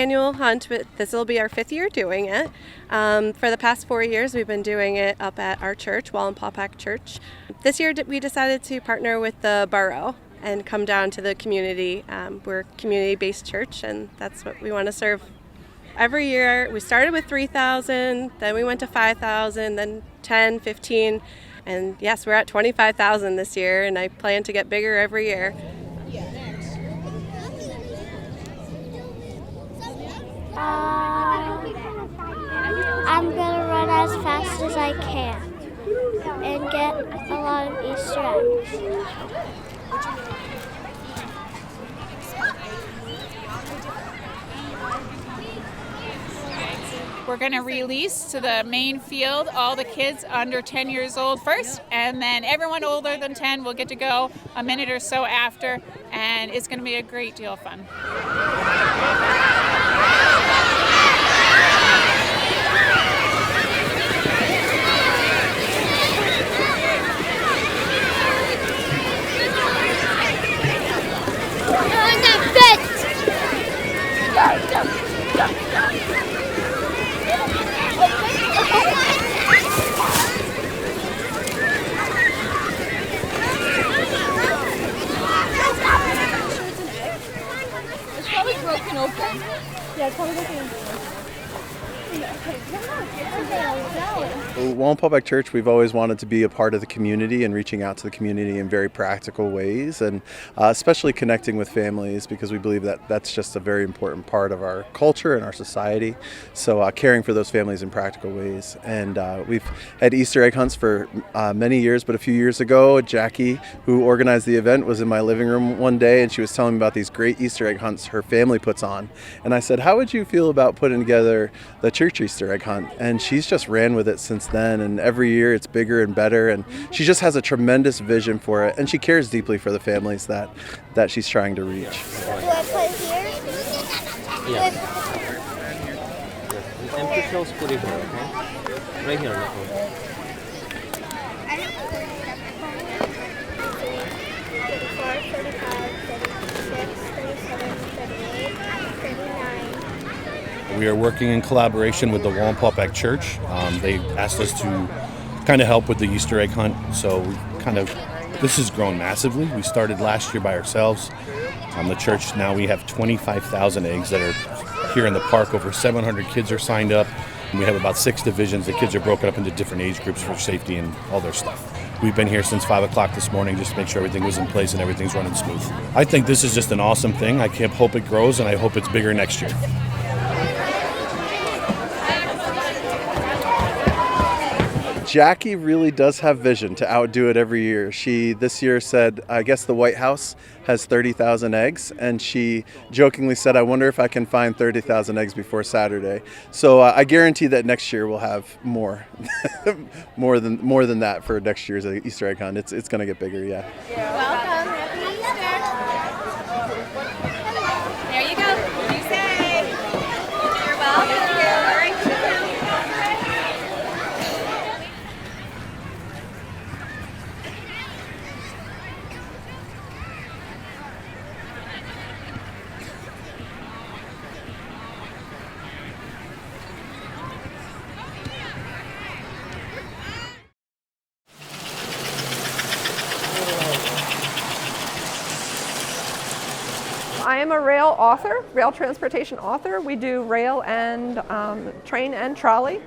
annual hunt, but this will be our 5th year doing it. For the past 4 years, we've been doing it up at our church, Wallenpaupack Church. This year, we decided to partner with the borough and come down to the community. We're a community-based church, and that's what we want to serve. Every year, we started with 3,000, then we went to 5,000, then 10, 15, and yes, we're at 25,000 this year, and I plan to get bigger every year. I'm gonna run as fast as I can and get a lot of Easter eggs. We're going to release to the main field all the kids under 10 years old first, and then everyone older than 10 will get to go a minute or so after, and it's going to be a great deal of fun. It's probably broken open. Yeah, it's probably broken open. Wallenpaupack Church, we've always wanted to be a part of the community and reaching out to the community in very practical ways, and especially connecting with families, because we believe that that's just a very important part of our culture and our society. So caring for those families in practical ways. And we've had Easter egg hunts for many years, but a few years ago, Jackie, who organized the event, was in my living room one day, and she was telling me about these great Easter egg hunts her family puts on. And I said, how would you feel about putting together the church Easter egg hunt? And she's just ran with it since then, and every year it's bigger and better, and she just has a tremendous vision for it, and she cares deeply for the families that she's trying to reach. Do I put here? Yeah. Empty shells, put it here, okay? Right here on the floor. 35, 36, 37, 38, 39. We are working in collaboration with the Wallenpaupack Church. They asked us to kind of help with the Easter egg hunt, so this has grown massively. We started last year by ourselves. The church, now we have 25,000 eggs that are here in the park. Over 700 kids are signed up. And we have about 6 divisions. The kids are broken up into different age groups for safety and all their stuff. We've been here since 5 o'clock this morning just to make sure everything was in place and everything's running smooth. I think this is just an awesome thing. I hope it grows, and I hope it's bigger next year. Jackie really does have vision to outdo it every year. She this year said, I guess the White House has 30,000 eggs, and she jokingly said, I wonder if I can find 30,000 eggs before Saturday. So I guarantee that next year we'll have more, more than that for next year's Easter egg hunt. It's going to get bigger, yeah. Welcome. Happy Easter. There you go. You say. You're welcome. I am a rail author, rail transportation author. We do rail and train and trolley.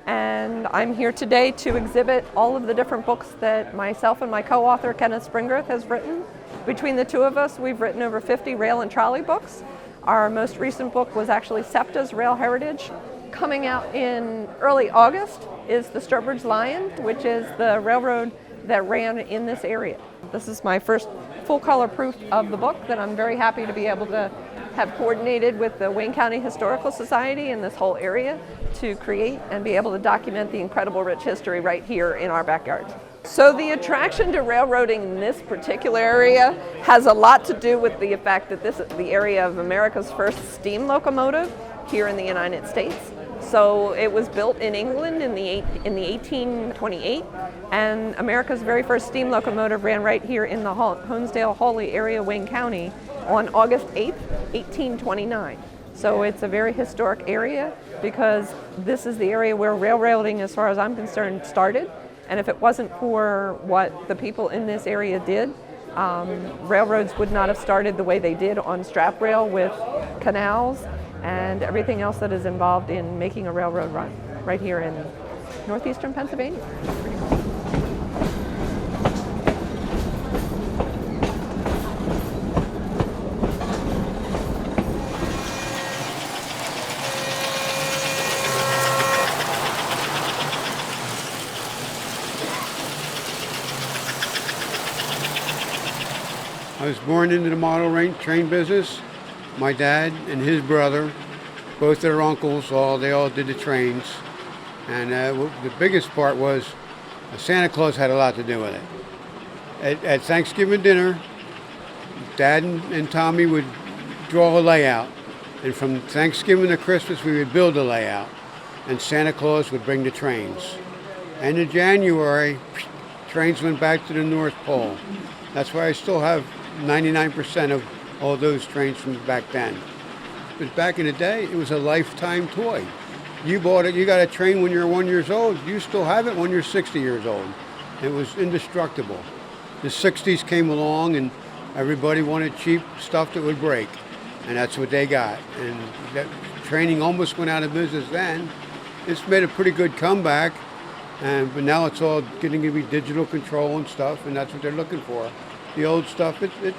And I'm here today to exhibit all of the different books that myself and my co-author Kenneth Springroth has written. Between the two of us, we've written over 50 rail and trolley books. Our most recent book was actually SEPTA's Rail Heritage. Coming out in early August is the Sturbridge Lion, which is the railroad that ran in this area. This is my first full-color proof of the book that I'm very happy to be able to have coordinated with the Wayne County Historical Society in this whole area to create and be able to document the incredible rich history right here in our backyard. So the attraction to railroading in this particular area has a lot to do with the fact that this is the area of America's first steam locomotive here in the United States. So it was built in England in the 1828, and America's very first steam locomotive ran right here in the Honesdale Hawley area, Wayne County, on August 8th, 1829. So it's a very historic area because this is the area where railroading, as far as I'm concerned, started. And if it wasn't for what the people in this area did, railroads would not have started the way they did on strap rail with canals and everything else that is involved in making a railroad run right here in northeastern Pennsylvania. I was born into the model train business. My dad and his brother, both their uncles, they all did the trains. And the biggest part was Santa Claus had a lot to do with it. At Thanksgiving dinner, Dad and Tommy would draw a layout. And from Thanksgiving to Christmas, we would build a layout. And Santa Claus would bring the trains. And in January, trains went back to the North Pole. That's why I still have 99% of all those trains from back then. But back in the day, it was a lifetime toy. You bought it, you got a train when you're 1 year old, you still have it when you're 60 years old. It was indestructible. The 60s came along and everybody wanted cheap stuff that would break. And that's what they got. And that training almost went out of business then. It's made a pretty good comeback. But now it's all getting to be digital control and stuff, and that's what they're looking for. The old stuff, it's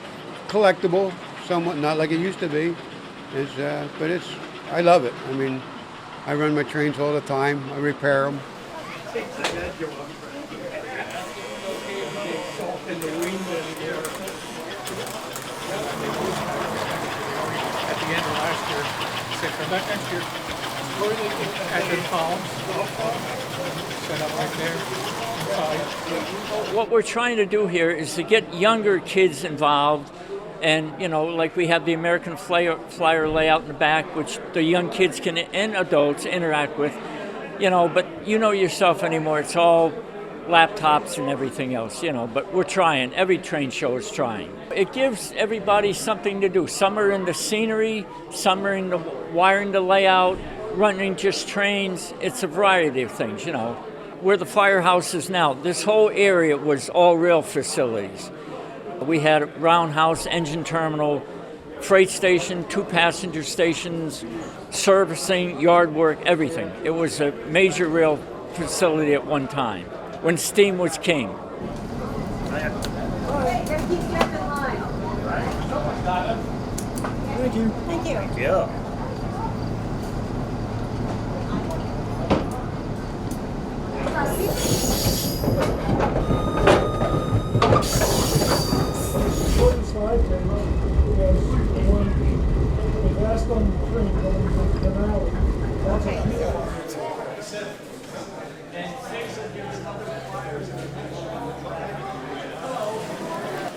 collectible, somewhat, not like it used to be. But I love it. I mean, I run my trains all the time. I repair them. At the end of last year, come back next year. At the columns. Set up right there. What we're trying to do here is to get younger kids involved, and like we have the American Flyer layout in the back, which the young kids can and adults interact with, but yourself anymore, it's all laptops and everything else, but we're trying. Every train show is trying. It gives everybody something to do. Some are into scenery, some are into wiring the layout, running just trains. It's a variety of things, Where the firehouse is now, this whole area was all rail facilities. We had a roundhouse, engine terminal, freight station, 2 passenger stations, servicing, yard work, everything. It was a major rail facility at one time, when steam was king. Thank you. Thank you. Thank you.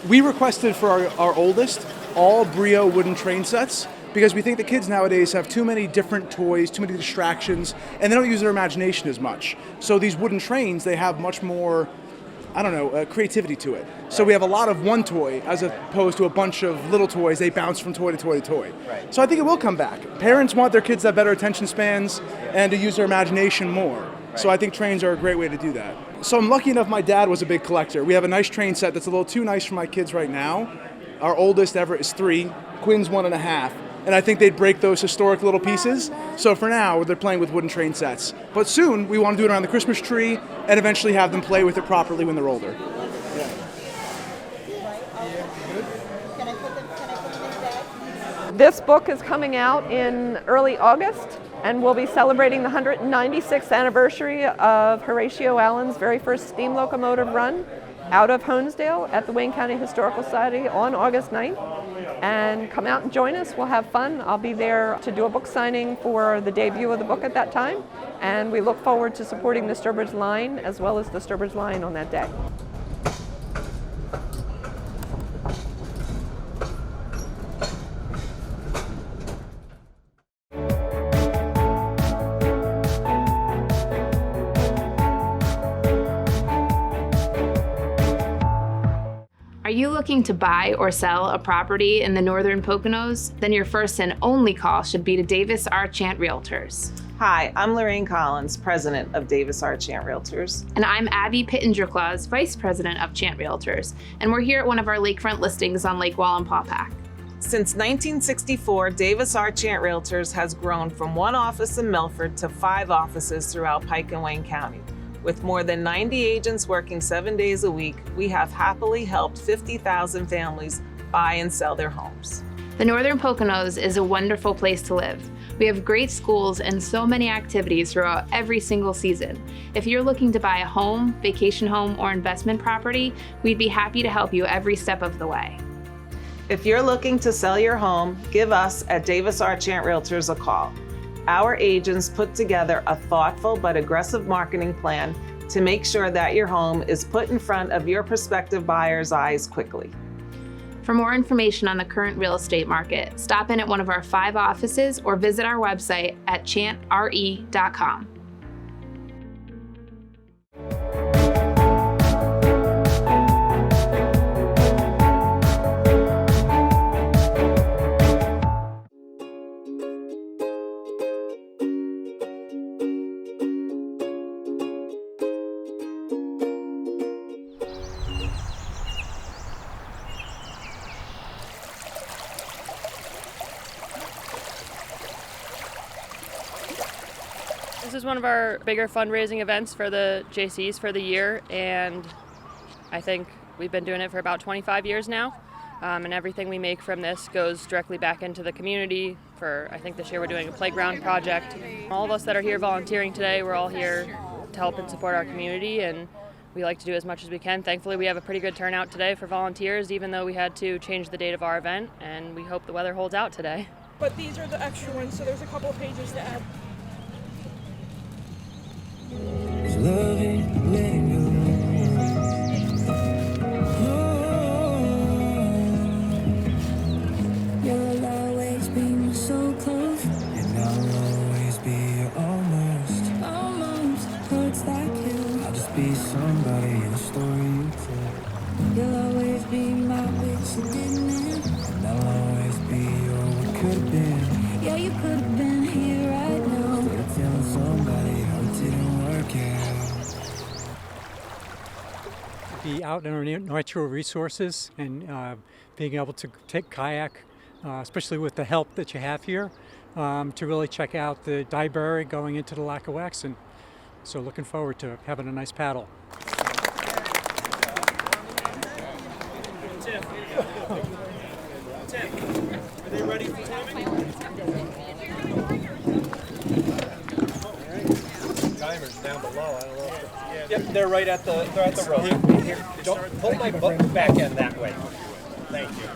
We requested for our oldest all Brio wooden train sets because we think the kids nowadays have too many different toys, too many distractions, and they don't use their imagination as much. So these wooden trains, they have much more, creativity to it. So we have a lot of one toy as opposed to a bunch of little toys. They bounce from toy to toy to toy. Right. So I think it will come back. Parents want their kids to have better attention spans and to use their imagination more. Right. So I think trains are a great way to do that. So I'm lucky enough my dad was a big collector. We have a nice train set that's a little too nice for my kids right now. Our oldest ever is 3, Quinn's 1.5. And I think they'd break those historic little pieces. So for now, they're playing with wooden train sets. But soon, we want to do it around the Christmas tree and eventually have them play with it properly when they're older. This book is coming out in early August, and we'll be celebrating the 196th anniversary of Horatio Allen's very first steam locomotive run out of Honesdale at the Wayne County Historical Society on August 9th. And come out and join us. We'll have fun. I'll be there to do a book signing for the debut of the book at that time. And we look forward to supporting the Sturbridge Line as well as the Sturbridge Line on that day. Are you looking to buy or sell a property in the Northern Poconos? Then your first and only call should be to Davis R. Chant Realtors. Hi, I'm Lorraine Collins, President of Davis R. Chant Realtors. And I'm Abby Pittenger-Claus, Vice President of Chant Realtors. And we're here at one of our lakefront listings on Lake Wallenpaupack. Since 1964, Davis R. Chant Realtors has grown from one office in Milford to 5 offices throughout Pike and Wayne County. With more than 90 agents working 7 days a week, we have happily helped 50,000 families buy and sell their homes. The Northern Poconos is a wonderful place to live. We have great schools and so many activities throughout every single season. If you're looking to buy a home, vacation home, or investment property, we'd be happy to help you every step of the way. If you're looking to sell your home, give us at Davis R. Chant Realtors a call. Our agents put together a thoughtful but aggressive marketing plan to make sure that your home is put in front of your prospective buyer's eyes quickly. For more information on the current real estate market, stop in at one of our 5 offices or visit our website at chantre.com. This is one of our bigger fundraising events for the JCs for the year, and I think we've been doing it for about 25 years now, and everything we make from this goes directly back into the community. I think this year we're doing a playground project. All of us that are here volunteering today, we're all here to help and support our community, and we like to do as much as we can. Thankfully, we have a pretty good turnout today for volunteers, even though we had to change the date of our event, and we hope the weather holds out today. But these are the extra ones, so there's a couple of pages to add. You'll always be my so close, and I'll always be your almost hurts like you. I'll just be somebody in a story you tell. You'll always be my wish you didn't end, and I'll always be your what could have been. Yeah, you could have been here right now, instead of telling somebody how it didn't work out. Be out in our natural resources and being able to take kayak, especially with the help that you have here, to really check out the Dyeberry going into the Lackawax, and so looking forward to having a nice paddle. Tim, are they ready for timing? Timer's down below. I don't know. Yep, they're right at the rope. Here, don't pull my book back in that way. Thank you.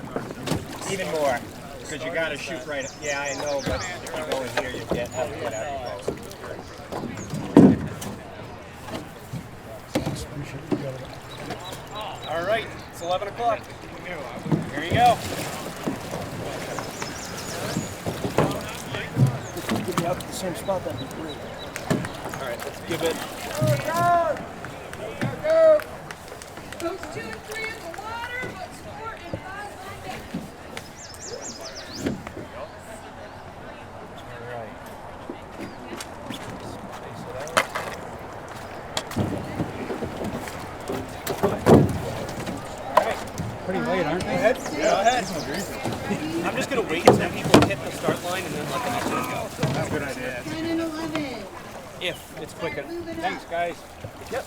Even more, because you got to shoot right. Yeah, I know, but if you go in here, you have to get out of the All right, it's 11 o'clock. Here you go. Get me out to the same spot, that'd be great. All right, let's give it. Those 2 and 3 in the water, but 4 and 5 on deck. All right. Pretty late, aren't they? Go ahead. I'm just going to wait until people hit the start line and then let them go. That's a good idea. 10 and 11. If it's quicker. Thanks, guys. Yep.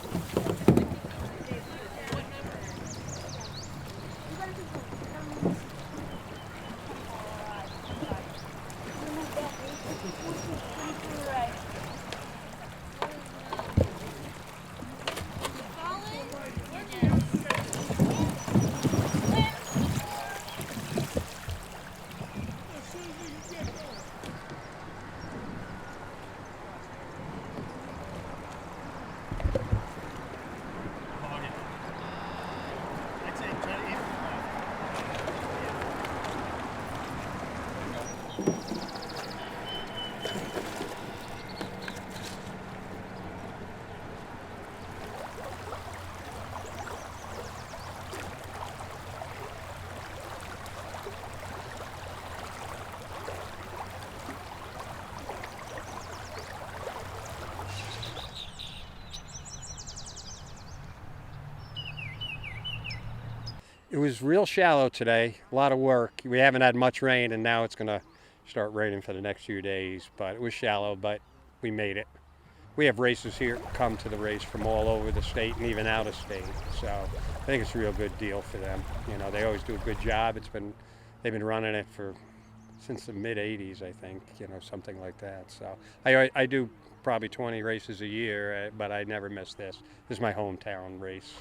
It was real shallow today, a lot of work. We haven't had much rain, and now it's going to start raining for the next few days, but it was shallow, but we made it. We have racers here come to the race from all over the state and even out of state, so I think it's a real good deal for them. You know, they always do a good job. They've been running it since the mid-'80s, I think, you know, something like that. So I do probably 20 races a year, but I never miss this. This is my hometown race.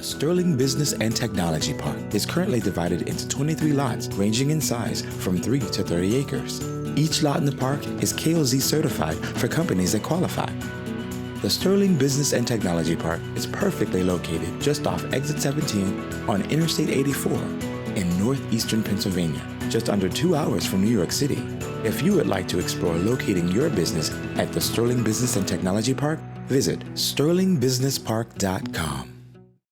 Sterling Business and Technology Park is currently divided into 23 lots ranging in size from 3 to 30 acres. Each lot in the park is KOZ certified for companies that qualify. The Sterling Business and Technology Park is perfectly located just off Exit 17 on Interstate 84 in northeastern Pennsylvania, just under 2 hours from New York City. If you would like to explore locating your business at the Sterling Business and Technology Park, visit sterlingbusinesspark.com.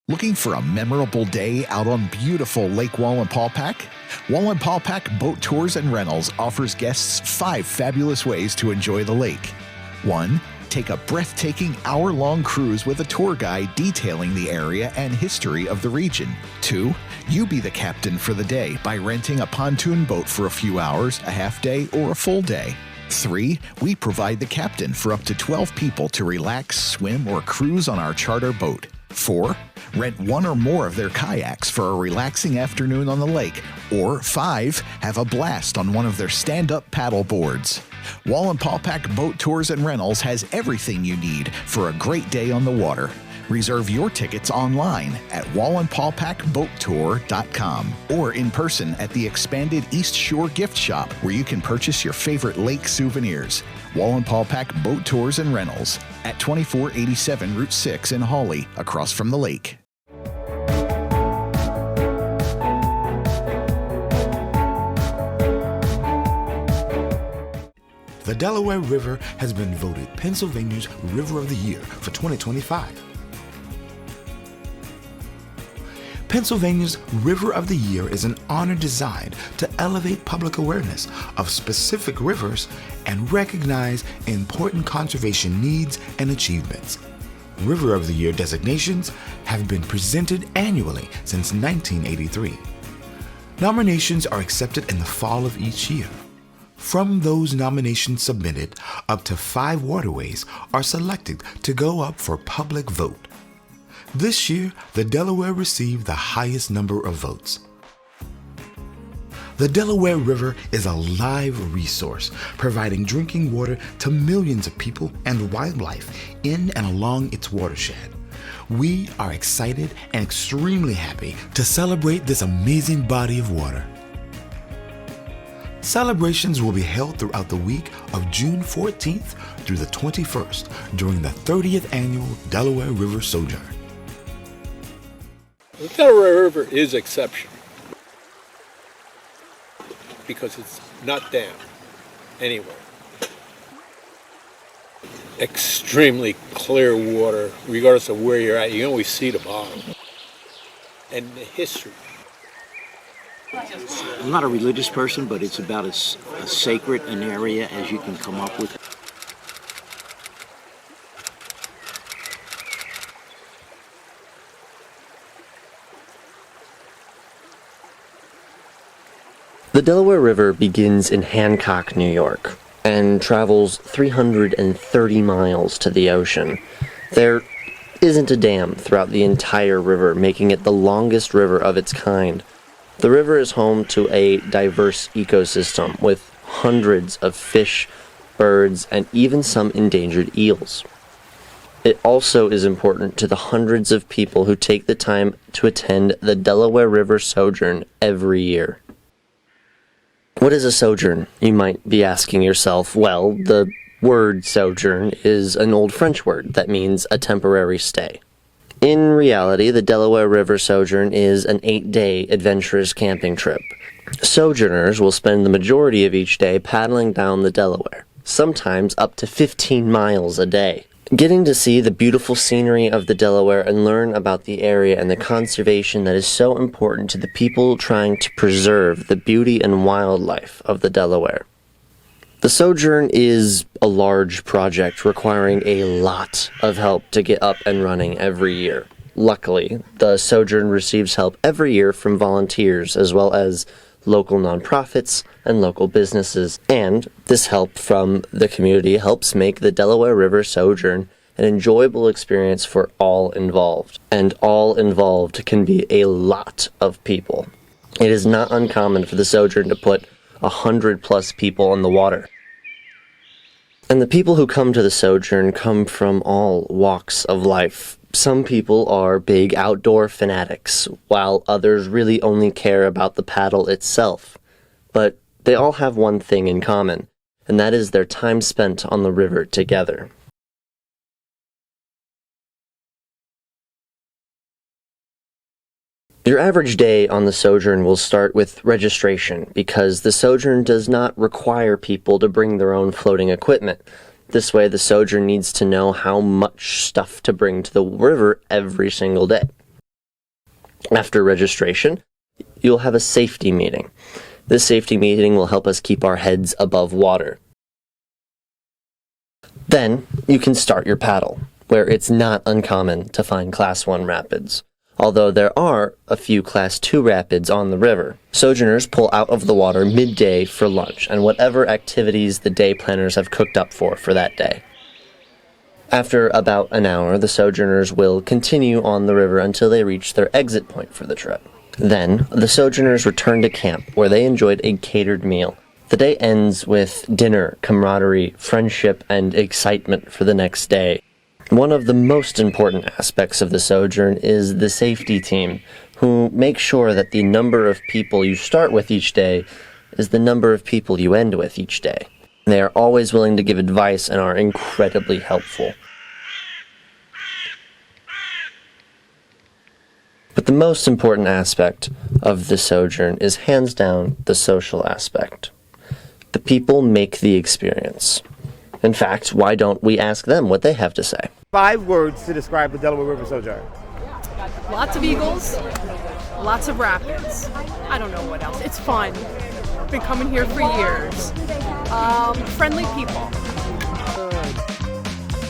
Looking for a memorable day out on beautiful Lake Wallenpaupack? Wallenpaupack Boat Tours and Rentals offers guests 5 fabulous ways to enjoy the lake. 1. Take a breathtaking hour-long cruise with a tour guide detailing the area and history of the region. 2. You be the captain for the day by renting a pontoon boat for a few hours, a half day, or a full day. 3. We provide the captain for up to 12 people to relax, swim, or cruise on our charter boat. 4. Rent 1 or more of their kayaks for a relaxing afternoon on the lake. Or 5. Have a blast on one of their stand-up paddle boards. Wallenpaupack Boat Tours and Rentals has everything you need for a great day on the water. Reserve your tickets online at wallenpaupackboattour.com or in person at the expanded East Shore Gift Shop where you can purchase your favorite lake souvenirs. Wallenpaupack Boat Tours and Rentals at 2487 Route 6 in Hawley, across from the lake. The Delaware River has been voted Pennsylvania's River of the Year for 2025. Pennsylvania's River of the Year is an honor designed to elevate public awareness of specific rivers and recognize important conservation needs and achievements. River of the Year designations have been presented annually since 1983. Nominations are accepted in the fall of each year. From those nominations submitted, up to 5 waterways are selected to go up for public vote. This year, the Delaware received the highest number of votes. The Delaware River is a live resource, providing drinking water to millions of people and wildlife in and along its watershed. We are excited and extremely happy to celebrate this amazing body of water. Celebrations will be held throughout the week of June 14th through the 21st during the 30th annual Delaware River Sojourn. The Delaware River is exceptional because it's not dammed anywhere. Extremely clear water, regardless of where you're at. You can always see the bottom. And the history. I'm not a religious person, but it's about as sacred an area as you can come up with. The Delaware River begins in Hancock, New York, and travels 330 miles to the ocean. There isn't a dam throughout the entire river, making it the longest river of its kind. The river is home to a diverse ecosystem with hundreds of fish, birds, and even some endangered eels. It also is important to the hundreds of people who take the time to attend the Delaware River Sojourn every year. What is a sojourn, you might be asking yourself? Well, the word sojourn is an old French word that means a temporary stay. In reality, the Delaware River Sojourn is an 8-day adventurous camping trip. Sojourners will spend the majority of each day paddling down the Delaware, sometimes up to 15 miles a day. Getting to see the beautiful scenery of the Delaware and learn about the area and the conservation that is so important to the people trying to preserve the beauty and wildlife of the Delaware. The Sojourn is a large project requiring a lot of help to get up and running every year. Luckily, the Sojourn receives help every year from volunteers as well as local nonprofits and local businesses, and this help from the community helps make the Delaware River Sojourn an enjoyable experience for all involved. And all involved can be a lot of people. It is not uncommon for the Sojourn to put 100+ people on the water. And the people who come to the Sojourn come from all walks of life. Some people are big outdoor fanatics, while others really only care about the paddle itself. But they all have one thing in common, and that is their time spent on the river together. Your average day on the Sojourn will start with registration, because the Sojourn does not require people to bring their own floating equipment. This way, the Sojourn needs to know how much stuff to bring to the river every single day. After registration, you'll have a safety meeting. This safety meeting will help us keep our heads above water. Then, you can start your paddle, where it's not uncommon to find Class 1 rapids. Although there are a few Class 2 rapids on the river. Sojourners pull out of the water midday for lunch and whatever activities the day planners have cooked up for that day. After about an hour, the Sojourners will continue on the river until they reach their exit point for the trip. Then, the Sojourners return to camp, where they enjoyed a catered meal. The day ends with dinner, camaraderie, friendship, and excitement for the next day. One of the most important aspects of the Sojourn is the safety team, who make sure that the number of people you start with each day is the number of people you end with each day. They are always willing to give advice and are incredibly helpful. But the most important aspect of the Sojourn is hands down the social aspect. The people make the experience. In fact, why don't we ask them what they have to say? 5 words to describe the Delaware River Sojourn. Lots of eagles, lots of rapids. I don't know what else. It's fun. Been coming here for years. Friendly people.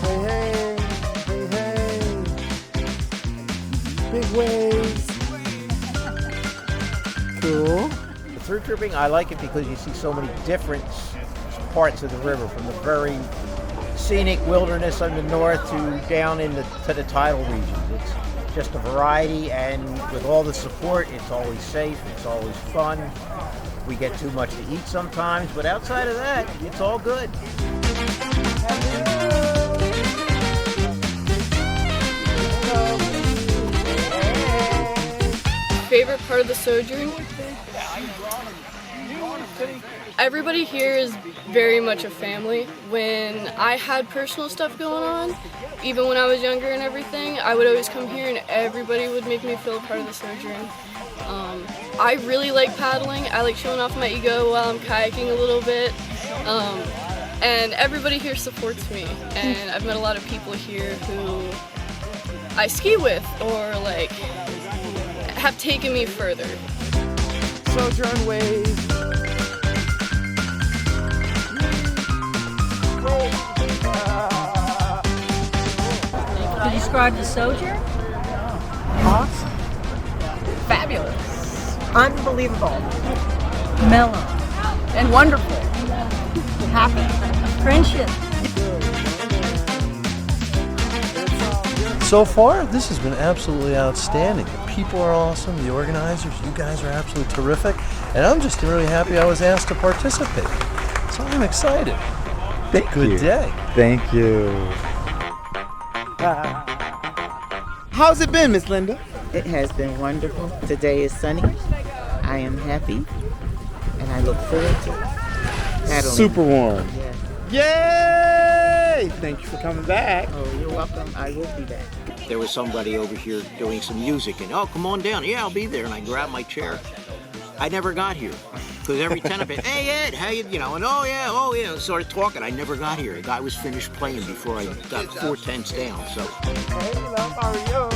Hey, hey, hey, hey. Big waves. Cool. Through tripping, I like it because you see so many different parts of the river, from the very scenic wilderness on the north to down to the tidal regions. It's just a variety, and with all the support, it's always safe, it's always fun. We get too much to eat sometimes, but outside of that, it's all good. Favorite part of the Sojourn? Everybody here is very much a family. When I had personal stuff going on, even when I was younger and everything, I would always come here and everybody would make me feel a part of the Sojourn. I really like paddling. I like showing off my ego while I'm kayaking a little bit. And everybody here supports me. And I've met a lot of people here who I ski with or like have taken me further. Sojourn wave. To describe the Sojourn? Awesome. Fabulous. Unbelievable. Mellow. And wonderful. Happy. Friendship. So far, this has been absolutely outstanding. The people are awesome, the organizers, you guys are absolutely terrific, and I'm just really happy I was asked to participate. So I'm excited. Good day. Thank you. How's it been, Miss Linda? It has been wonderful. Today is sunny. I am happy, and I look forward to paddling. Super warm. Yes. Yay! Thank you for coming back. Oh, you're welcome. I will be back. There was somebody over here doing some music, and oh, come on down. Yeah, I'll be there. And I grabbed my chair. I never got here because every time I said, "Hey Ed, how you?" And oh yeah, started talking. I never got here. The guy was finished playing before I got 4 tenths down. So. Hey, love, how are you?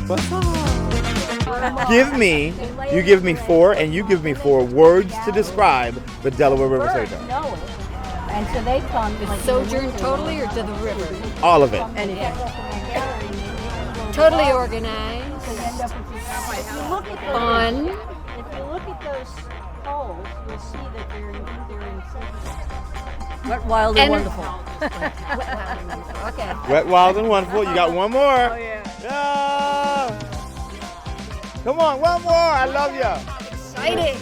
What's up? You give me 4, and you give me 4 words to describe the Delaware River Sojourn. And so they come. The sojourn totally or to the river? All of it. Anything. Totally organized. Fun. If you look at those poles, you'll see that they're in sections. Wet, wild, and wonderful. Okay. Wet, wild, and wonderful. You got one more. Oh, yeah. Come on, one more. I love you. Exciting.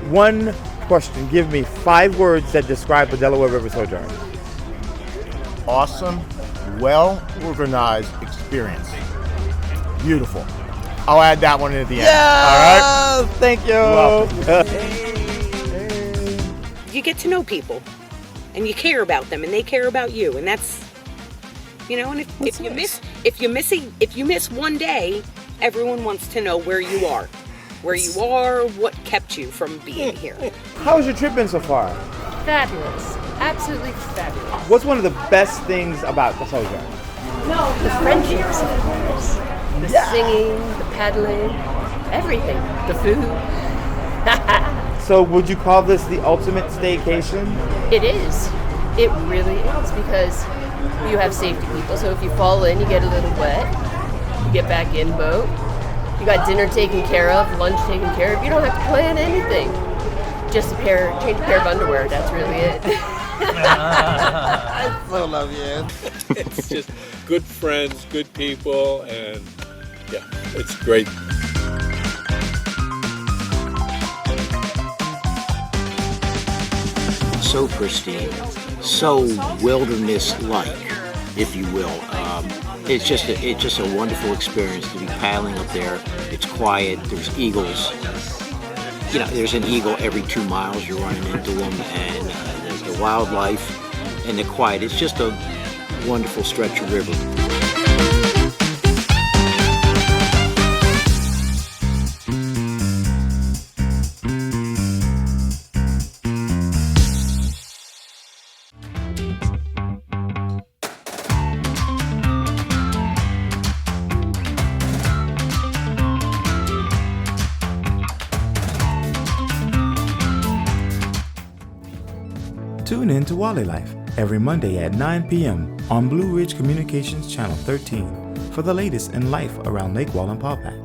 One question. Give me 5 words that describe the Delaware River Sojourn. Awesome, well-organized experience. Beautiful. I'll add that one in at the end. All right? Thank you. You get to know people, and you care about them, and they care about you, and that's, and if you miss one day, everyone wants to know where you are. What kept you from being here. How has your trip been so far? Fabulous. Absolutely fabulous. What's one of the best things about the Sojourn? The friendships, of course. The singing, the paddling, everything. The food. So would you call this the ultimate staycation? It is. It really is, because you have safety people. So if you fall in, you get a little wet. You get back in boat. You got dinner taken care of, lunch taken care of. You don't have to plan anything. Just change a pair of underwear. That's really it. I so love you. It's just good friends, good people, and yeah, it's great. So pristine, so wilderness-like, if you will. It's just a wonderful experience to be paddling up there. It's quiet. There's eagles. There's an eagle every 2 miles. You're running into them, and there's the wildlife and the quiet. It's just a wonderful stretch of river. Tune in to Wally Life every Monday at 9 p.m. on Blue Ridge Communications Channel 13 for the latest in life around Lake Wallenpaupack.